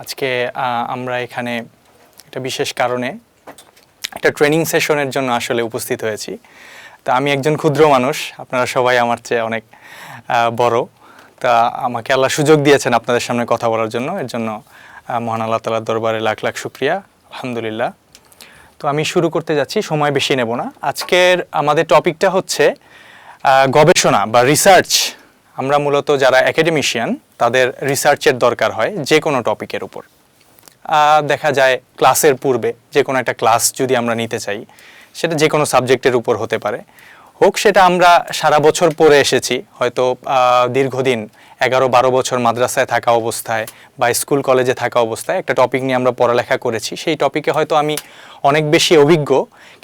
আজকে আমরা এখানে একটা বিশেষ কারণে একটা ট্রেনিং সেশনের জন্য আসলে উপস্থিত হয়েছি। তো আমি একজন ক্ষুদ্র মানুষ, আপনারা সবাই আমার চেয়ে অনেক বড়। তা আমাকে আল্লাহ সুযোগ দিয়েছেন আপনাদের সামনে কথা বলার জন্য, এর জন্য মহান আল্লাহ তাআলার দরবারে লাখ লাখ শুকরিয়া, আলহামদুলিল্লাহ। তো আমি শুরু করতে যাচ্ছি, সময় বেশি নেব না। আজকের আমাদের টপিকটা হচ্ছে গবেষণা বা রিসার্চ। আমরা মূলত যারা একাডেমিশিয়ান তাদের রিসার্চের দরকার হয় যে কোনো টপিকের উপর। দেখা যায় ক্লাসের পূর্বে যে কোনো একটা ক্লাস যদি আমরা নিতে চাই, সেটা যে কোনো সাবজেক্টের উপর হতে পারে, হোক সেটা আমরা সারা বছর পড়ে এসেছি, হয়তো দীর্ঘদিন 11-12 বছর মাদ্রাসায় থাকা অবস্থায় বা স্কুল কলেজে থাকা অবস্থায় একটা টপিক নিয়ে আমরা পড়ালেখা করেছি। সেই টপিকে হয়তো আমি অনেক বেশি অভিজ্ঞ,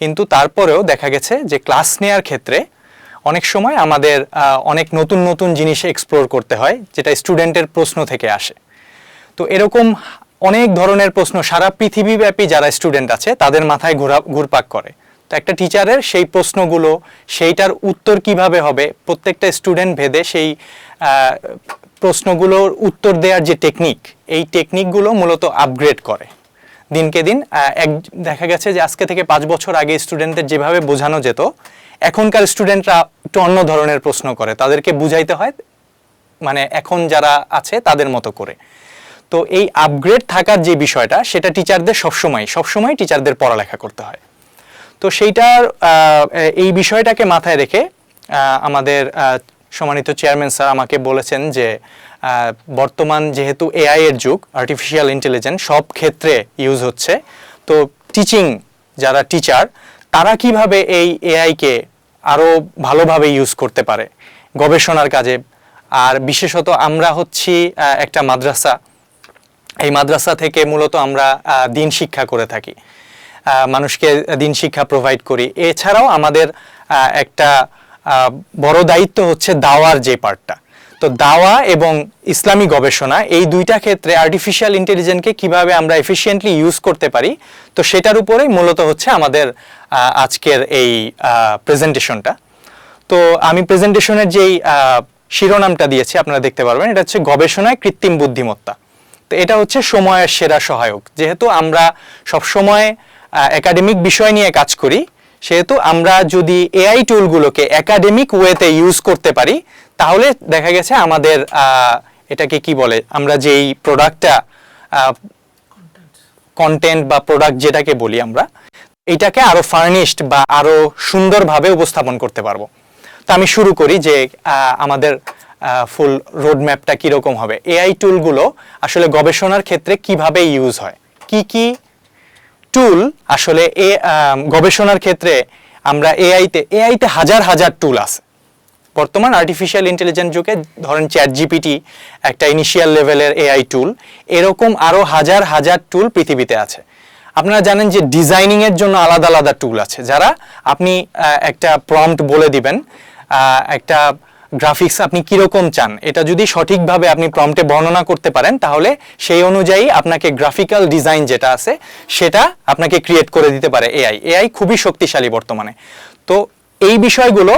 কিন্তু তারপরেও দেখা গেছে যে ক্লাস নেওয়ার ক্ষেত্রে অনেক সময় আমাদের অনেক নতুন নতুন জিনিস এক্সপ্লোর করতে হয়, যেটা স্টুডেন্টের প্রশ্ন থেকে আসে। তো এরকম অনেক ধরনের প্রশ্ন সারা পৃথিবীব্যাপী যারা স্টুডেন্ট আছে তাদের মাথায় ঘুরপাক করে। তো একটা টিচারের সেই প্রশ্নগুলো, সেইটার উত্তর কিভাবে হবে, প্রত্যেকটা স্টুডেন্ট ভেদে সেই প্রশ্নগুলোর উত্তর দেওয়ার যে টেকনিক, এই টেকনিকগুলো মূলত আপগ্রেড করে দিনকে দিন। দেখা গেছে যে আজকে থেকে 5 বছর আগে স্টুডেন্টদের যেভাবে বোঝানো যেত, এখনকার স্টুডেন্টরা একটু অন্য ধরনের প্রশ্ন করে, তাদেরকে বুঝাইতে হয় মানে এখন যারা আছে তাদের মতো করে। তো এই আপগ্রেড থাকার যে বিষয়টা, সেটা টিচারদের সবসময় টিচারদের পড়ালেখা করতে হয়। তো সেইটার এই বিষয়টাকে মাথায় রেখে আমাদের সম্মানিত চেয়ারম্যান স্যার আমাকে বলেছেন যে বর্তমান যেহেতু এআই এর যুগ, আর্টিফিশিয়াল ইন্টেলিজেন্স সব ক্ষেত্রে ইউজ হচ্ছে, তো যারা টিচার তারা কিভাবে এই এআইকে আরও ভালোভাবে ইউজ করতে পারে গবেষণার কাজে। আর বিশেষত আমরা হচ্ছি একটা মাদ্রাসা, এই মাদ্রাসা থেকে মূলত আমরা দিন শিক্ষা করে থাকি, মানুষকে দিন শিক্ষা প্রোভাইড করি। এছাড়াও আমাদের একটা বড় দায়িত্ব হচ্ছে দাওয়ার যে পার্টটা। তো দাওয়া এবং ইসলামী গবেষণা, এই দুইটা ক্ষেত্রে আর্টিফিশিয়াল ইন্টেলিজেন্সকে কিভাবে আমরা এফিশিয়েন্টলি ইউজ করতে পারি, তো সেটার উপরেই মূলত হচ্ছে আমাদের আজকের এই প্রেজেন্টেশনটা। তো আমি প্রেজেন্টেশনের যেই শিরোনামটা দিয়েছি আপনারা দেখতে পারবেন, এটা হচ্ছে গবেষণায় কৃত্রিম বুদ্ধিমত্তা। তো এটা হচ্ছে সময়ের সেরা সহায়ক। যেহেতু আমরা সবসময় একাডেমিক বিষয় নিয়ে কাজ করি, সেহেতু আমরা যদি এআই টুলগুলোকে একাডেমিক ওয়েতে ইউজ করতে পারি, তাহলে দেখা গেছে আমাদের এটাকে কি বলে, আমরা যেই প্রোডাক্টটা কন্টেন্ট বা প্রোডাক্ট যেটাকে বলি আমরা, এটাকে আরো ফার্নিশড বা আরো সুন্দরভাবে উপস্থাপন করতে পারবো। তো আমি শুরু করি যে আমাদের ফুল রোডম্যাপটা কীরকম হবে। এআই টুলগুলো আসলে গবেষণার ক্ষেত্রে কিভাবে ইউজ হয়, কি কি টুল আসলে গবেষণার ক্ষেত্রে আমরা এআইতে হাজার টুল আছে বর্তমান আর্টিফিশিয়াল ইন্টেলিজেন্স যুগে। ধরেন ChatGPT একটা ইনিশিয়াল লেভেলের এআই টুল, এরকম আরও হাজার টুল পৃথিবীতে আছে। আপনারা জানেন যে ডিজাইনিংয়ের জন্য আলাদা আলাদা টুল আছে, যারা আপনি একটা প্রম্পট বলে দিবেন, একটা গ্রাফিক্স আপনি কীরকম চান, এটা যদি সঠিকভাবে আপনি প্রম্পটে বর্ণনা করতে পারেন, তাহলে সেই অনুযায়ী আপনাকে গ্রাফিক্যাল ডিজাইন যেটা আছে সেটা আপনাকে ক্রিয়েট করে দিতে পারে এআই খুবই শক্তিশালী বর্তমানে। তো এই বিষয়গুলো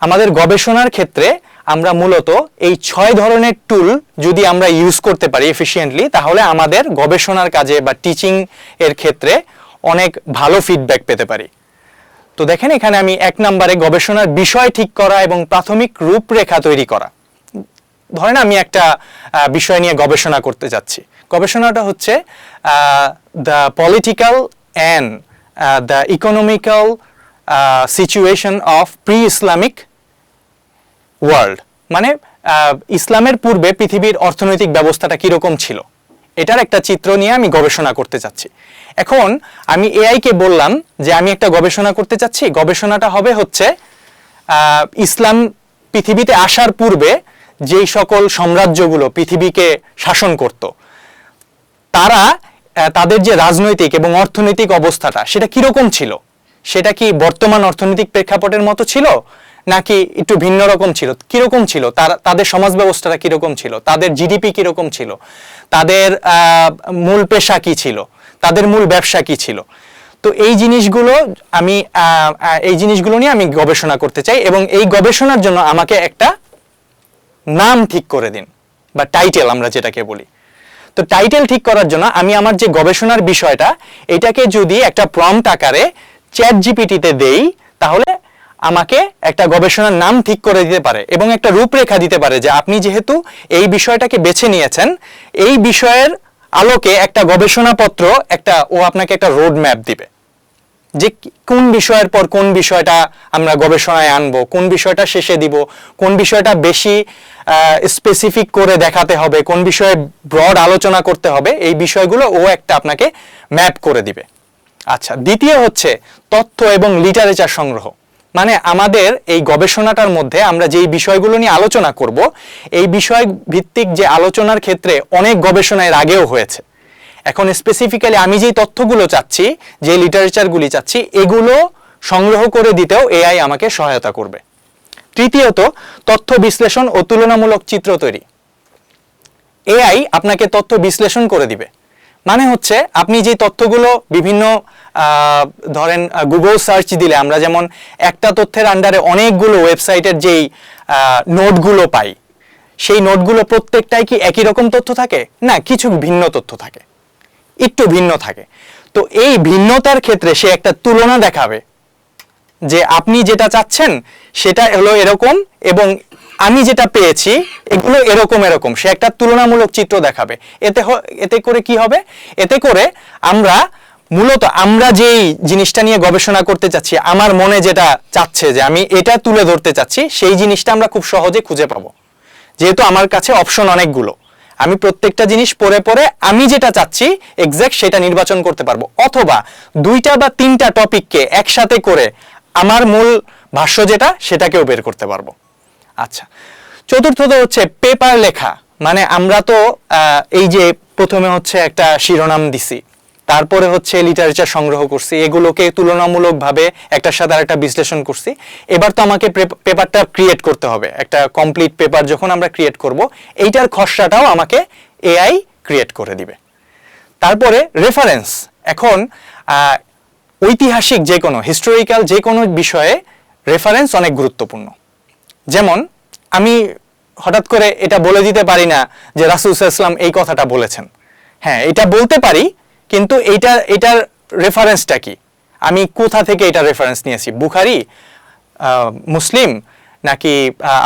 আমাদের গবেষণার ক্ষেত্রে আমরা মূলত এই 6 ধরনের টুল যদি আমরা ইউজ করতে পারি এফিশিয়েন্টলি, তাহলে আমাদের গবেষণার কাজে বা টিচিং এর ক্ষেত্রে অনেক ভালো ফিডব্যাক পেতে পারি। তো দেখেন এখানে আমি 1 নম্বরে গবেষণার বিষয় ঠিক করা এবং প্রাথমিক রূপরেখা তৈরি করা। ধরেন আমি একটা বিষয় নিয়ে গবেষণা করতে যাচ্ছি, গবেষণাটা হচ্ছে the political and the economical situation of pre Islamic world, মানে ইসলামের পূর্বে পৃথিবীর অর্থনৈতিক ব্যবস্থাটা কীরকম ছিল, এটার একটা চিত্র নিয়ে আমি গবেষণা করতে চাচ্ছি। এখন আমি এআইকে বললাম যে আমি একটা গবেষণা করতে চাচ্ছি, গবেষণাটা হবে হচ্ছে ইসলাম পৃথিবীতে আসার পূর্বে যেই সকল সাম্রাজ্যগুলো পৃথিবীকে শাসন করত, তারা তাদের যে রাজনৈতিক এবং অর্থনৈতিক অবস্থাটা সেটা কীরকম ছিল, সেটা কি বর্তমান অর্থনৈতিক প্রেক্ষাপটের মতো ছিল নাকি একটু ভিন্ন রকম ছিল, কীরকম ছিল তাদের সমাজ ব্যবস্থাটা কীরকম ছিল, তাদের জিডিপি কীরকম ছিল, তাদের মূল পেশা কী ছিল, তাদের মূল ব্যবসা কী ছিল। তো এই জিনিসগুলো নিয়ে আমি গবেষণা করতে চাই, এবং এই গবেষণার জন্য আমাকে একটা নাম ঠিক করে দিন বা টাইটেল আমরা যেটাকে বলি। তো টাইটেল ঠিক করার জন্য আমি আমার যে গবেষণার বিষয়টা এটাকে যদি একটা প্রম্পট আকারে চ্যাট জিপিটিতে দেই, তাহলে আমাকে একটা গবেষণার নাম ঠিক করে দিতে পারে এবং একটা রূপরেখা দিতে পারে যে আপনি যেহেতু এই বিষয়টাকে বেছে নিয়েছেন, এই বিষয়ের আলোকে একটা গবেষণাপত্র ও আপনাকে একটা রোড ম্যাপ দিবে যে কোন বিষয়ের পর কোন বিষয়টা আমরা গবেষণায় আনবো, কোন বিষয়টা শেষে দিব, কোন বিষয়টা বেশি স্পেসিফিক করে দেখাতে হবে, কোন বিষয়ে ব্রড আলোচনা করতে হবে, এই বিষয়গুলো ও একটা আপনাকে ম্যাপ করে দিবে। আচ্ছা, দ্বিতীয় হচ্ছে তথ্য এবং লিটারেচার সংগ্রহ। মানে আমাদের এই গবেষণাটার মধ্যে আমরা যেই বিষয়গুলো নিয়ে আলোচনা করব, এই বিষয় ভিত্তিক যে আলোচনার ক্ষেত্রে অনেক গবেষণা এর আগেও হয়েছে। এখন স্পেসিফিক্যালি আমি যেই তথ্যগুলো চাচ্ছি, যে লিটারেচারগুলি চাচ্ছি, এগুলো সংগ্রহ করে দিতেও এআই আমাকে সহায়তা করবে। তৃতীয়ত তথ্য বিশ্লেষণ ও তুলনামূলক চিত্র তৈরি। এআই আপনাকে তথ্য বিশ্লেষণ করে দিবে। মানে হচ্ছে আপনি যে তথ্যগুলো বিভিন্ন ধরেন গুগল সার্চ দিলে আমরা যেমন একটা তথ্যের আন্ডারে অনেকগুলো ওয়েবসাইটের যেই নোটগুলো পাই, সেই নোটগুলো প্রত্যেকটাই কি একই রকম তথ্য থাকে? না, কিছু ভিন্ন তথ্য থাকে, একটু ভিন্ন থাকে। তো এই ভিন্নতার ক্ষেত্রে সে একটা তুলনা দেখাবে যে আপনি যেটা চাচ্ছেন সেটা হলো এরকম এবং আমি যেটা পেয়েছি এগুলো এরকম এরকম, সে একটা তুলনামূলক চিত্র দেখাবে। এতে করে কি হবে? এতে করে মূলত আমরা যেই জিনিসটা নিয়ে গবেষণা করতে চাচ্ছি, আমার মনে যেটা চাচ্ছে যে আমি এটা তুলে ধরতে চাচ্ছি, সেই জিনিসটা আমরা খুব সহজে খুঁজে পাবো। যেহেতু আমার কাছে অপশন অনেকগুলো, আমি প্রত্যেকটা জিনিস পড়ে পড়ে আমি যেটা চাচ্ছি এক্সাক্ট সেটা নির্বাচন করতে পারবো, অথবা 2টা বা 3টা টপিককে একসাথে করে আমার মূল ভাষ্য যেটা সেটাকেও বের করতে পারবো। আচ্ছা, চতুর্থত হচ্ছে পেপার লেখা। মানে আমরা তো এই যে প্রথমে হচ্ছে একটা শিরোনাম দিছি, তারপরে হচ্ছে লিটারেচার সংগ্রহ করছি, এগুলোকে তুলনামূলকভাবে একটার সাথে আরেকটা বিশ্লেষণ করছি। এবার তো আমাকে পেপারটা ক্রিয়েট করতে হবে। একটা কমপ্লিট পেপার যখন আমরা ক্রিয়েট করব, এইটার খসড়াটাও আমাকে এআই ক্রিয়েট করে দিবে। তারপরে রেফারেন্স। এখন ঐতিহাসিক যে কোনো হিস্টোরিক্যাল যে কোনো বিষয়ে রেফারেন্স অনেক গুরুত্বপূর্ণ। যেমন আমি হঠাৎ করে এটা বলে দিতে পারি না যে রাসূল সাল্লাল্লাহু আলাইহি ওয়াসাল্লাম এই কথাটা বলেছেন। হ্যাঁ, এটা বলতে পারি, কিন্তু এটার রেফারেন্সটা কি, আমি কোথা থেকে এটা রেফারেন্স নিয়েছি, বুখারী, মুসলিম নাকি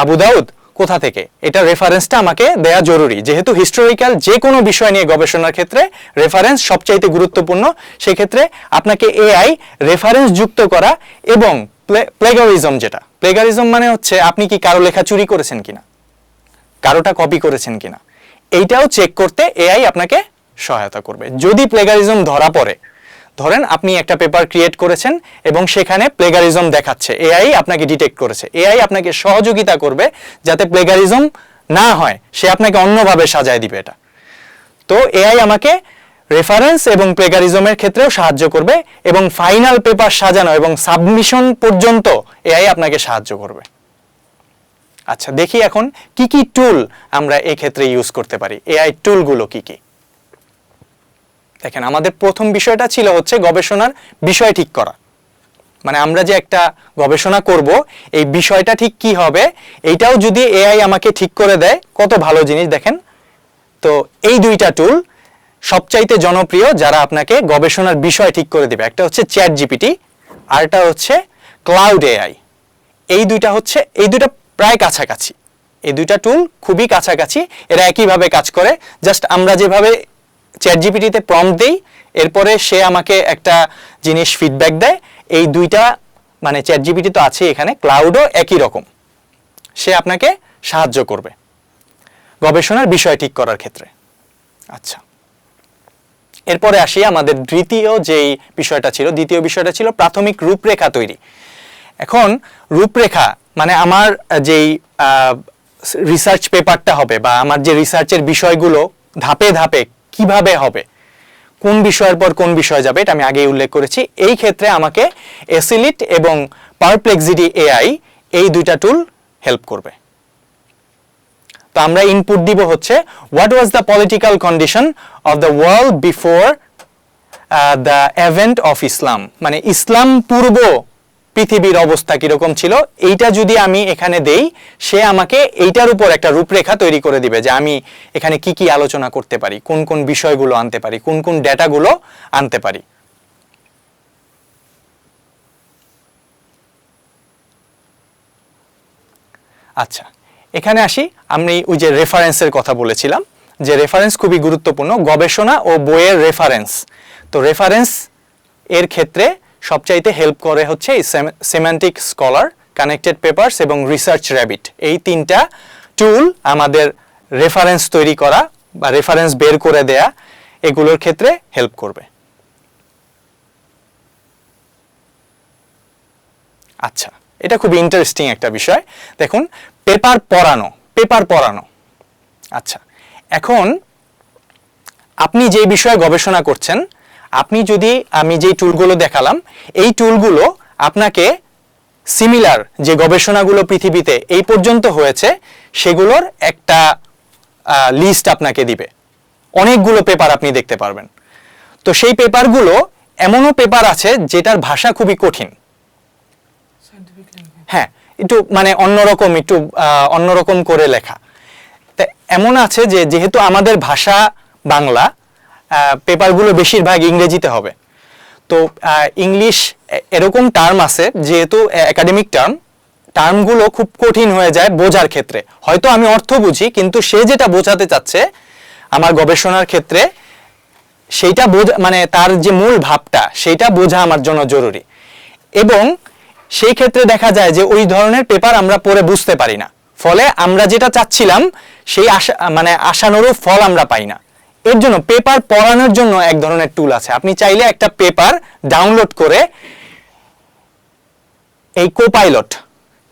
আবু দাউদ, কোথা থেকে, এটা রেফারেন্সটা আমাকে দেয়া জরুরি। যেহেতু হিস্টোরিক্যাল যে কোনো বিষয় নিয়ে গবেষণার ক্ষেত্রে রেফারেন্স সবচাইতে গুরুত্বপূর্ণ। সেই ক্ষেত্রে আপনাকে এআই রেফারেন্স যুক্ত করা এবং প্লেগারিজম, যেটা প্লেগারিজম মানে হচ্ছে আপনি কি কারো লেখা চুরি করেছেন কিনা, কারোটা কপি করেছেন কিনা, এইটাও চেক করতে এআই আপনাকে সহায়তা করবে। যদি প্লেগারিজম ধরা পড়ে, ধরেন আপনি একটা পেপার ক্রিয়েট করেছেন এবং সেখানে প্লেগারিজম দেখাচ্ছে, এআই আপনাকে ডিটেক্ট করেছে, এআই আপনাকে সহযোগিতা করবে যাতে প্লেগারিজম না হয়, সে আপনাকে অন্যভাবে সাজায় দিবে এটা। তো এআই আমাকে রেফারেন্স এবং প্লেগারিজমের ক্ষেত্রেও সাহায্য করবে এবং ফাইনাল পেপার সাজানো এবং সাবমিশন পর্যন্ত এআই আপনাকে সাহায্য করবে। আচ্ছা, দেখি এখন কি কি টুল আমরা এই ক্ষেত্রে ইউজ করতে পারি। এআই টুলগুলো কি কি? দেখেন, আমাদের প্রথম বিষয়টা ছিল হচ্ছে গবেষণার বিষয় ঠিক করা। মানে আমরা যে একটা গবেষণা করব, এই বিষয়টা ঠিক কি হবে, এইটাও যদি এআই আমাকে ঠিক করে দেয়, কত ভালো জিনিস। দেখেন, তো এই 2টা টুল সবচাইতে জনপ্রিয় যারা আপনাকে গবেষণার বিষয় ঠিক করে দেবে। একটা হচ্ছে চ্যাট জিপিটি, আরটা হচ্ছে ক্লাউড এআই। এই 2টা প্রায় কাছাকাছি। এই 2টা টুল খুবই কাছাকাছি, এরা একইভাবে কাজ করে। জাস্ট আমরা যেভাবে চ্যাট জিপিটিতে প্রম্পট দেই, এরপরে সে আমাকে একটা জিনিস ফিডব্যাক দেয়, এই 2টা মানে চ্যাট জিপিটি তো আছে, এখানে ক্লাউডও একই রকম, সে আপনাকে সাহায্য করবে গবেষণার বিষয় ঠিক করার ক্ষেত্রে। আচ্ছা, এরপরে আসি আমাদের দ্বিতীয় বিষয়টা ছিল প্রাথমিক রূপরেখা তৈরি। এখন রূপরেখা মানে আমার যেই রিসার্চ পেপারটা হবে বা আমার যে রিসার্চের বিষয়গুলো ধাপে ধাপে কিভাবে হবে, কোন বিষয়ের পর কোন বিষয় যাবে, এটা আমি আগেই উল্লেখ করেছি। এই ক্ষেত্রে আমাকে এসিলিট এবং পারপ্লেক্সিটি এআই, এই 2টা টুল হেল্প করবে। তো আমরা ইনপুট দিব হচ্ছে what was the political condition of the world before the advent of Islam, মানে ইসলাম পূর্ব পৃথিবীর অবস্থা কিরকম ছিল এইটা যদি আমি এখানে দেই, সে আমাকে এইটার উপর একটা রূপরেখা তৈরি করে দিবে যে আমি এখানে কি কি আলোচনা করতে পারি, কোন কোন বিষয়গুলো আনতে পারি, কোন কোন ডেটাগুলো আনতে পারি। আচ্ছা, এখানে আসি। আমি ওই যে রেফারেন্সের কথা বলেছিলাম যে রেফারেন্স খুবই গুরুত্বপূর্ণ, গবেষণা ও বইয়ের রেফারেন্স। তো রেফারেন্স এর ক্ষেত্রে সবচাইতে হেল্প করে হচ্ছে সেমান্টিক স্কলার, কানেক্টেড পেপারস এবং রিসার্চ র্যাবিট। এই তিনটা টুল আমাদের রেফারেন্স তৈরি করা বা রেফারেন্স বের করে দেয়া এগুলোর ক্ষেত্রে হেল্প করবে। আচ্ছা, এটা খুব ইন্টারেস্টিং একটা বিষয়। দেখুন, পেপার পড়ানো। আচ্ছা, এখন আপনি যে বিষয়ে গবেষণা করছেন, আপনি যদি আমি যেই টুলগুলো দেখালাম এই টুলগুলো আপনাকে সিমিলার যে গবেষণাগুলো পৃথিবীতে এই পর্যন্ত হয়েছে সেগুলোর একটা লিস্ট আপনাকে দিবে। অনেকগুলো পেপার আপনি দেখতে পারবেন। তো সেই পেপারগুলো, এমনও পেপার আছে যেটার ভাষা খুবই কঠিন, হ্যাঁ, একটু মানে অন্যরকম করে লেখা। তা এমন আছে যে যেহেতু আমাদের ভাষা বাংলা, পেপারগুলো বেশিরভাগ ইংরেজিতে হবে। তো ইংলিশ এরকম টার্ম আছে, যেহেতু একাডেমিক টার্মগুলো খুব কঠিন হয়ে যায় বোঝার ক্ষেত্রে। হয়তো আমি অর্থ বুঝি, কিন্তু সে যেটা বোঝাতে চাচ্ছে আমার গবেষণার ক্ষেত্রে সেইটা মানে তার যে মূল ভাবটা সেইটা বোঝা আমার জন্য জরুরি। এবং সেই ক্ষেত্রে দেখা যায় যে ওই ধরনের পেপার আমরা পড়ে বুঝতে পারি না, ফলে আমরা যেটা চাচ্ছিলাম সেই আশানুরূপ ফল আমরা পাই না। এর জন্য পেপার পড়ানোর জন্য এক ধরনের টুল আছে। আপনি চাইলে একটা পেপার ডাউনলোড করে এই কোপাইলট,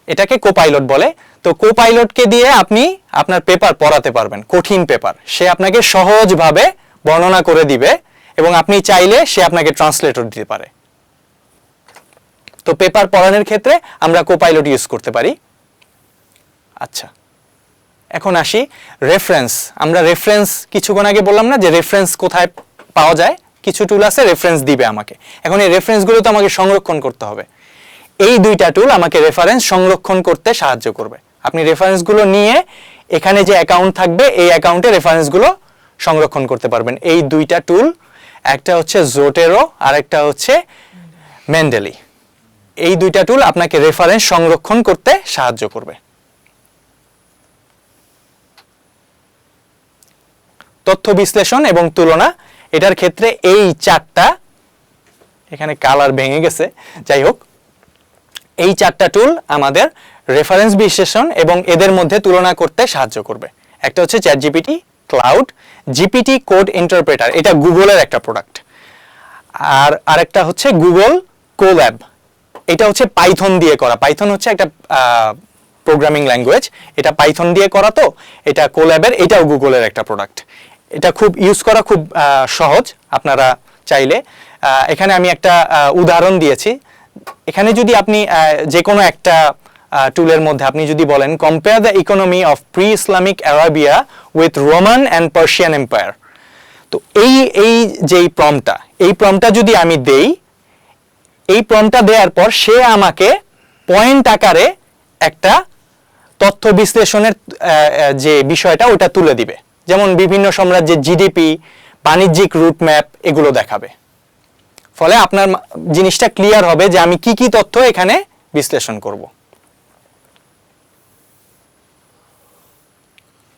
এটাকে কোপাইলট বলে, তো কোপাইলটকে দিয়ে আপনি আপনার পেপার পড়াতে পারবেন, কঠিন পেপার। সে আপনাকে সহজভাবে বর্ণনা করে দিবে এবং আপনি চাইলে সে আপনাকে ট্রান্সলেটর দিতে পারে। তো পেপার পড়ানোর ক্ষেত্রে আমরা কোপাইলট ইউজ করতে পারি। আচ্ছা, এখন আসি রেফারেন্স। আমরা রেফারেন্স কিছুক্ষণ আগে বললাম না যে রেফারেন্স কোথায় পাওয়া যায়, কিছু টুল আছে রেফারেন্স দিবে আমাকে। এখন এই রেফারেন্সগুলো তো আমাকে সংরক্ষণ করতে হবে। এই দুইটা টুল আমাকে রেফারেন্স সংরক্ষণ করতে সাহায্য করবে। আপনি রেফারেন্সগুলো নিয়ে এখানে যে অ্যাকাউন্ট থাকবে এই অ্যাকাউন্টে রেফারেন্সগুলো সংরক্ষণ করতে পারবেন। এই দুইটা টুল, একটা হচ্ছে জোটেরো আর একটা হচ্ছে মেন্ডেলি। এই দুইটা টুল আপনাকে রেফারেন্স সংরক্ষণ করতে সাহায্য করবে। তথ্য বিশ্লেষণ এবং তুলনা, এটার ক্ষেত্রে এই চারটা, এখানে কালার ভেঙে গেছে, যাই হোক, এই চারটা টুল আমাদের রেফারেন্স বিশ্লেষণ এবং এদের মধ্যে তুলনা করতে সাহায্য করবে। একটা হচ্ছে ChatGPT, cloud, GPT code interpreter, এটা গুগলের একটা প্রোডাক্ট। আর আরেকটা হচ্ছে গুগল কোল্যাব, এটা হচ্ছে পাইথন দিয়ে করা। পাইথন হচ্ছে একটা প্রোগ্রামিং ল্যাঙ্গুয়েজ, এটা পাইথন দিয়ে করা। তো এটা কোল্যাবের, এটাও গুগলের একটা প্রোডাক্ট। এটা খুব ইউজ করা খুব সহজ, আপনারা চাইলে। এখানে আমি একটা উদাহরণ দিয়েছি। এখানে যদি আপনি যে কোনো একটা টুলের মধ্যে আপনি যদি বলেন compare the economy of pre Islamic Arabia with Roman and Persian empire, তো এই যেই প্রম্পটটা, এই প্রম্পটটা যদি আমি দেই, এই প্রম্পটটা দেওয়ার পর সে আমাকে পয়েন্ট আকারে একটা তথ্য বিশ্লেষণের যে বিষয়টা ওটা তুলে দিবে। যেমন বিভিন্ন সাম্রাজ্যের জিডিপি, বাণিজ্যিক রুট ম্যাপ, এগুলো দেখাবে। ফলে আপনার জিনিসটা ক্লিয়ার হবে যে আমি কি কি তথ্য এখানে বিশ্লেষণ করব।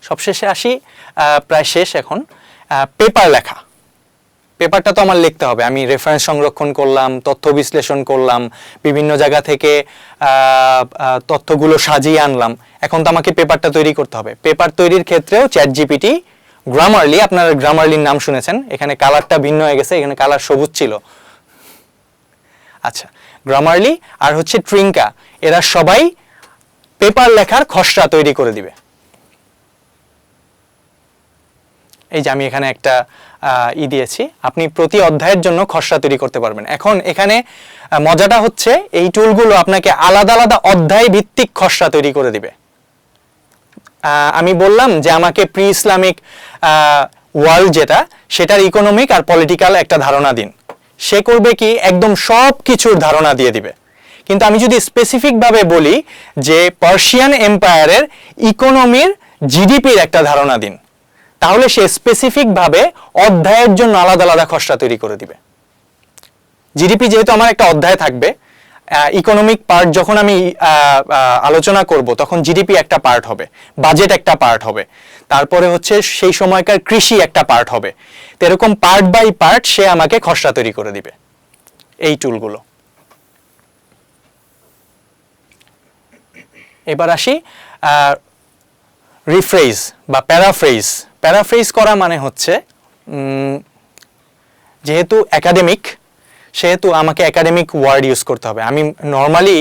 সবশেষে আসি, প্রায় শেষ এখন, পেপার লেখা। পেপারটা তো আমার লিখতে হবে। আমি রেফারেন্স সংরক্ষণ করলাম, তথ্য বিশ্লেষণ করলাম, বিভিন্ন জায়গা থেকে তথ্যগুলো সাজিয়ে আনলাম। এখন তো আমাকে পেপারটা তৈরি করতে হবে। পেপার তৈরির ক্ষেত্রেও চ্যাটজিপিটি, গ্রামারলি, আপনারা গ্রামারলির নাম শুনেছেন, এখানে কালারটা ভিন্ন হয়ে গেছে, এখানে কালার সবুজ ছিল। আচ্ছা, গ্রামারলি আর হচ্ছে ট্রিঙ্কা, এরা সবাই পেপার লেখার খসড়া তৈরি করে দিবে। এই যে আমি এখানে একটা দিয়েছি, আপনি প্রতি অধ্যায়ের জন্য খসড়া তৈরি করতে পারবেন। এখন এখানে মজাটা হচ্ছে এই টুলগুলো আপনাকে আলাদা আলাদা অধ্যায় ভিত্তিক খসড়া তৈরি করে দিবে। আমি বললাম যে আমাকে প্রি ইসলামিক ওয়ার্ল্ড যেটা, সেটার ইকোনমিক আর পলিটিক্যাল একটা ধারণা দিন। সে করবে কি, একদম সব কিছুর ধারণা দিয়ে দিবে। কিন্তু আমি যদি স্পেসিফিকভাবে বলি যে পার্সিয়ান এম্পায়ারের ইকোনমির জিডিপির একটা ধারণা দিন, তাহলে সে স্পেসিফিকভাবে অধ্যায়ের জন্য আলাদা আলাদা খসড়া তৈরি করে দিবে। জিডিপি যেহেতু আমার একটা অধ্যায় থাকবে, ইকোনমিক পার্ট যখন আমি আলোচনা করব তখন জিডিপি একটা পার্ট হবে, বাজেট একটা পার্ট হবে, তারপরে হচ্ছে সেই সময়কার কৃষি একটা পার্ট হবে। তো এরকম পার্ট বাই পার্ট সে আমাকে খসড়া তৈরি করে দিবে এই টুলগুলো। এবার আসি রিফ্রেজ বা প্যারাফ্রেজ। প্যারাফ্রেজ করা মানে হচ্ছে যেহেতু একাডেমিক, সেহেতু আমাকে একাডেমিক ওয়ার্ড ইউজ করতে হবে। আমি নর্মালি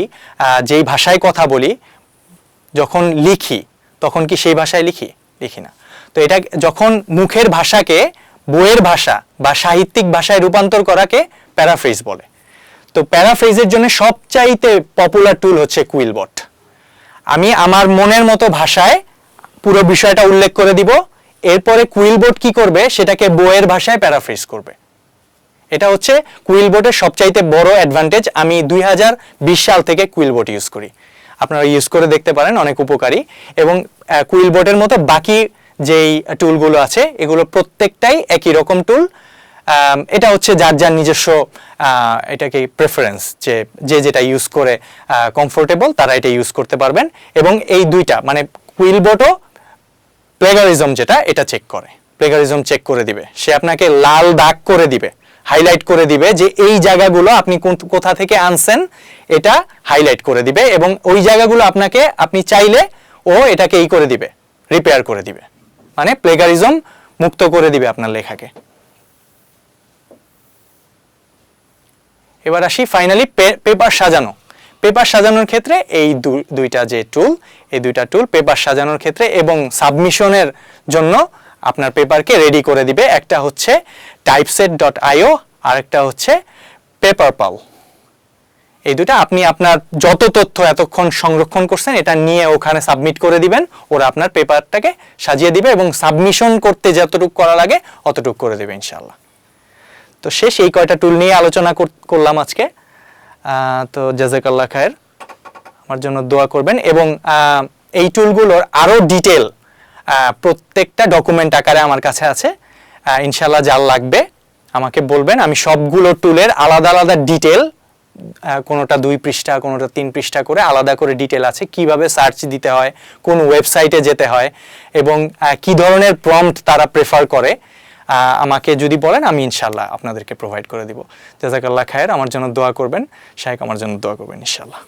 যেই ভাষায় কথা বলি যখন লিখি তখন কি সেই ভাষায় লিখি না। তো এটা যখন মুখের ভাষাকে বইয়ের ভাষা বা সাহিত্যিক ভাষায় রূপান্তর করাকে প্যারাফ্রেজ বলে। তো প্যারাফ্রেজের জন্য সবচাইতে পপুলার টুল হচ্ছে কুইলবট। আমি আমার মনের মতো ভাষায় পুরো বিষয়টা উল্লেখ করে দিব, এরপরে কুইলবট কি করবে সেটাকে বইয়ের ভাষায় প্যারাফ্রেজ করবে। এটা হচ্ছে কুইলবটের সবচাইতে বড় অ্যাডভান্টেজ। আমি 2020 সাল থেকে কুইলবট ইউজ করি, আপনারা ইউজ করে দেখতে পারেন, অনেক উপকারী। এবং কুইলবটের মতো বাকি যেই টুলগুলো আছে এগুলো প্রত্যেকটাই একই রকম টুল। এটা হচ্ছে যার যার নিজস্ব এটাকে প্রেফারেন্স, যে যেটা ইউজ করে কমফোর্টেবল তারা এটা ইউজ করতে পারবেন। এবং এই দুইটা মানে কুইলবটও প্লেগারিজম যেটা এটা চেক করে, প্লেগারিজম চেক করে দিবে। সে আপনাকে লাল দাগ করে দিবে, হাইলাইট করে দিবে যে এই জায়গাগুলো আপনি কোথা থেকে আনছেন এটা হাইলাইট করে দিবে। এবং ওই জায়গাগুলো আপনি চাইলে ও এটাকে করে দিবে, রিপেয়ার করে দিবে, মানে প্লেগারিজম মুক্ত করে দিবে আপনার লেখাকে। এবার আসি ফাইনালি পেপার সাজানো। পেপার সাজানোর ক্ষেত্রে এই দুইটা যে টুল, এই দুইটা টুল পেপার সাজানোর ক্ষেত্রে এবং সাবমিশনের জন্য আপনার পেপারকে রেডি করে দিবে। একটা হচ্ছে typeset.io আর একটা হচ্ছে পেপারপাল। এই দুটা আপনি আপনার যত তথ্য এতক্ষণ সংরক্ষণ করছেন এটা নিয়ে ওখানে সাবমিট করে দিবেন, ওরা আপনার পেপারটাকে সাজিয়ে দিবে এবং সাবমিশন করতে যতটুকু করা লাগে অতটুকু করে দেবে ইনশাআল্লাহ। তো শেষ এই কয়টা টুল নিয়ে আলোচনা করলাম আজকে। তো জাযাকাল্লাহ খায়ের, আমার জন্য দোয়া করবেন। এবং এই টুলগুলোর আরও ডিটেল প্রত্যেকটা ডকুমেন্ট আকারে আমার কাছে আছে, ইনশাআল্লাহ যার লাগবে আমাকে বলবেন। আমি সবগুলো টুলের আলাদা আলাদা ডিটেল, কোনোটা 2 পৃষ্ঠা কোনোটা 3 পৃষ্ঠা করে আলাদা করে ডিটেল আছে, কিভাবে সার্চ দিতে হয়, কোন ওয়েবসাইটে যেতে হয় এবং কি ধরনের প্রম্পট তারা প্রেফার করে আমাকে যদি বলেন আমি ইনশাআল্লাহ আপনাদেরকে প্রোভাইড করে দিব। জাযাকাল্লাহ খায়ের, আমার জন্য দোয়া করবেন। শায়েখ আমার জন্য দোয়া করবেন ইনশাআল্লাহ।